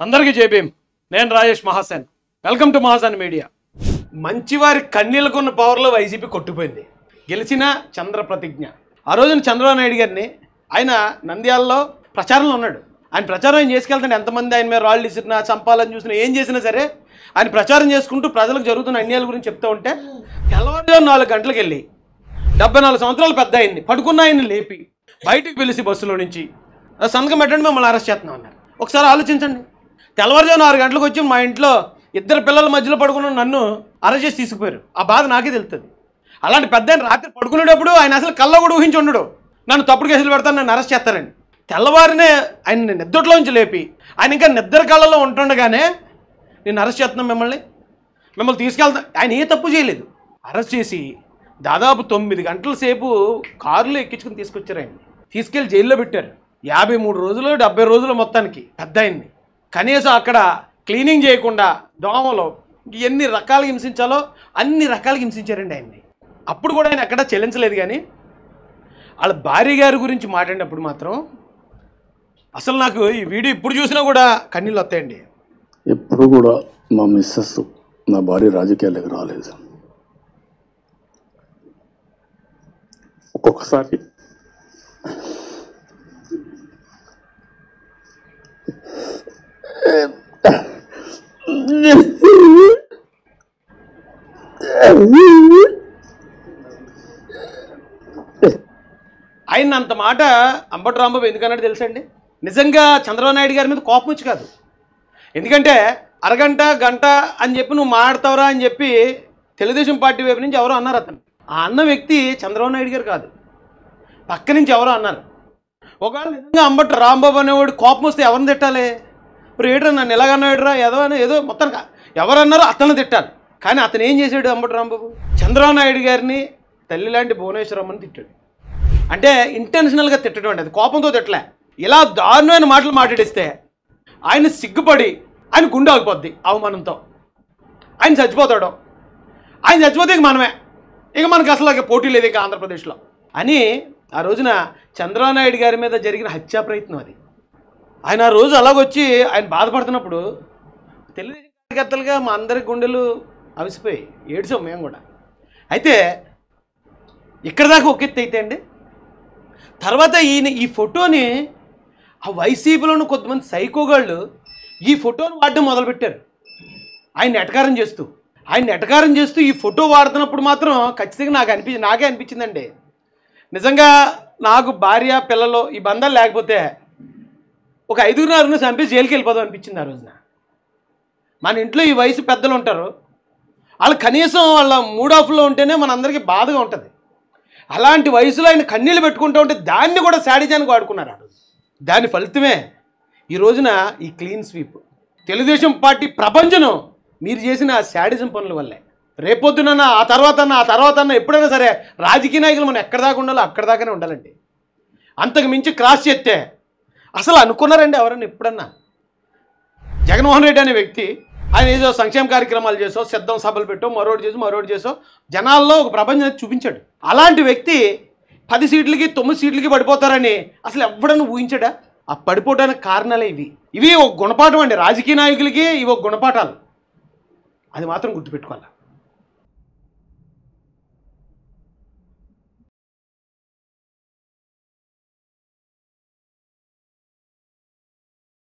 అందరికీ జై భీమ్. నేను Rajesh Mahasen. Welcome to Mahasen media. మంచివారి కన్నీళ్ళకున్న పవర్లో వైసీపీ కొట్టుపోయింది. గెలిచిన చంద్ర ప్రతిజ్ఞ. ఆ రోజున చంద్రబాబు నాయుడు గారిని ఆయన నంద్యాలలో ప్రచారంలో ఉన్నాడు. ఆయన ప్రచారం ఏం చేసుకెళ్తాడు, ఎంతమంది ఆయన మీద రాళ్ళు ఇసిరినా చంపాలని చూసినా ఏం చేసినా సరే ఆయన ప్రచారం చేసుకుంటూ ప్రజలకు జరుగుతున్న అన్యాయాల గురించి చెప్తూ ఉంటే తెల్లవారుజాము 4 గంటలకు వెళ్ళి 74 సంవత్సరాలు పెద్ద ఆయన్ని పడుకున్న ఆయన్ని లేపి బయటికి పిలిచి బస్సులో నుంచి సంతకం పెట్టండి, మిమ్మల్ని అరెస్ట్ చేస్తున్నాం అన్నారు. ఒకసారి ఆలోచించండి. తెల్లవారుజాము 6 గంటలకు వచ్చి మా ఇంట్లో 2 పిల్లల మధ్యలో పడుకున్న నన్ను అరెస్ట్ చేసి తీసుకుపోయారు. ఆ బాధ నాకే తెలుస్తుంది. అలాంటి పెద్ద ఆయన రాత్రి పడుకునేటప్పుడు ఆయన అసలు కళ్ళ కూడా ఊహించి ఉండడు నన్ను తప్పుడు కేసులు పెడతాను, నన్ను అరెస్ట్ చేస్తారని. తెల్లవారినే ఆయన నిద్రలో నుంచి లేపి ఆయన ఇంకా నిద్ర కళ్ళలో ఉంటుండగానే నేను అరెస్ట్ చేస్తున్నాను, మిమ్మల్ని తీసుకెళ్తా. ఆయన ఏ తప్పు చేయలేదు. అరెస్ట్ చేసి దాదాపు 9 గంటల సేపు కారులో ఎక్కించుకుని తీసుకొచ్చారు. ఆయన తీసుకెళ్ళి జైల్లో పెట్టారు. 53 రోజులు 70 రోజులు మొత్తానికి పెద్ద ఆయన్ని. కనీసం అక్కడ క్లీనింగ్ చేయకుండా దోమలో ఎన్ని రకాలుగా హింసించాలో అన్ని రకాలుగా హింసించారండి ఆయన్ని. అప్పుడు కూడా ఆయన ఎక్కడ చెల్లించలేదు. కానీ వాళ్ళ భార్య గారి గురించి మాట్లాడినప్పుడు మాత్రం అసలు నాకు ఈ వీడియో ఇప్పుడు చూసినా కూడా కన్నీళ్ళు వస్తాయండి. ఎప్పుడు కూడా మా మిస్సెస్ నా భార్య రాజకీయాలకు రాలేదు. ఒక్కొక్కసారి ఆయన అంత మాట అంబటి రాంబాబు ఎందుకన్నాడు తెలుసండి? నిజంగా చంద్రబాబు నాయుడు గారి మీద కోపం వచ్చి కాదు. ఎందుకంటే అరగంట గంట అని చెప్పి నువ్వు మాట్లాడతావురా అని చెప్పి తెలుగుదేశం పార్టీ వైపు నుంచి ఎవరో అన్నారు. అతను ఆ అన్న వ్యక్తి చంద్రబాబు నాయుడు గారు కాదు, పక్క నుంచి ఎవరో అన్నారు. ఒకవేళ నిజంగా అంబటి రాంబాబు అనేవాడు కోపం వస్తే ఎవరిని తిట్టాలి? ఇప్పుడు ఏడ్రా నన్ను ఎలాగన్నాడురా ఏదో మొత్తానికి ఎవరన్నారో అతను తిట్టాలి. కానీ అతను ఏం చేశాడు అంబటి రాంబాబు? చంద్రబాబు నాయుడు గారిని తల్లి లాంటి భువనేశ్వరమ్మని తిట్టాడు. అంటే ఇంటెన్షనల్గా తిట్టడం అండి, అది కోపంతో తిట్టలే. ఇలా దారుణమైన మాటలు మాట్లాడిస్తే ఆయన సిగ్గుపడి ఆయన గుండె ఆగిపోద్ది అవమానంతో. ఆయన చచ్చిపోతాడు. ఆయన చచ్చిపోతే ఇక మనమే, ఇక మనకు అసలు పోటీ లేదు ఇక ఆంధ్రప్రదేశ్లో అని ఆ రోజున చంద్రబాబు నాయుడు గారి మీద జరిగిన హత్యా ప్రయత్నం అది. ఆయన ఆ రోజు అలాగొచ్చి ఆయన బాధపడుతున్నప్పుడు తెలుగుదేశం కార్యకర్తలుగా మా అందరి గుండెలు అవిసిపోయి ఏడ్చాం మేము కూడా. అయితే ఇక్కడ దాకా ఒక ఎత్తు అయితే అండి, తర్వాత ఈయన ఈ ఫోటోని ఆ వైసీపీలోని కొంతమంది సైకోగాళ్ళు ఈ ఫోటోని వాడడం మొదలుపెట్టారు. ఆయన ఎటకారం చేస్తూ ఈ ఫోటో వాడుతున్నప్పుడు మాత్రం ఖచ్చితంగా నాకే అనిపించిందండి, నిజంగా నాకు భార్య పిల్లలు ఈ బంధాలు లేకపోతే ఒక 5గురిని చంపి జైలుకి వెళ్ళిపోదాం అనిపించింది ఆ రోజున. మన ఇంట్లో ఈ వయసు పెద్దలు ఉంటారు, వాళ్ళు కనీసం వాళ్ళ మూడ్ ఆఫ్లో ఉంటేనే మనందరికీ బాధగా ఉంటుంది. అలాంటి వయసులో ఆయన కన్నీళ్ళు పెట్టుకుంటూ ఉంటే దాన్ని కూడా శాడిజానికి వాడుకున్నారు ఆ రోజు. దాని ఫలితమే ఈ రోజున ఈ క్లీన్ స్వీప్. తెలుగుదేశం పార్టీ ప్రపంచం మీరు చేసిన శాడిజం పనుల వల్లే. రేపొద్దున ఆ తర్వాత ఎప్పుడైనా సరే రాజకీయ నాయకులు మనం ఎక్కడ దాకా ఉండాలో అక్కడ దాకానే ఉండాలండి. అంతకు మించి క్రాస్ చేస్తే అసలు అనుకున్నారండి ఎవరన్నా ఎప్పుడన్నా? జగన్మోహన్ రెడ్డి అనే వ్యక్తి ఆయన ఏదో సంక్షేమ కార్యక్రమాలు చేసో సిద్ధం సభలు పెట్టో మరోటి చేసో జనాల్లో ఒక ప్రపంచాన్ని చూపించాడు. అలాంటి వ్యక్తి 10 సీట్లకి 9 సీట్లకి పడిపోతారని అసలు ఎవడన్నా ఊహించాడా? ఆ పడిపోవడానికి కారణాలే ఇవి ఒక గుణపాఠం అండి. రాజకీయ నాయకులకి ఇవి ఒక గుణపాఠాలు, అది మాత్రం గుర్తుపెట్టుకోవాలి.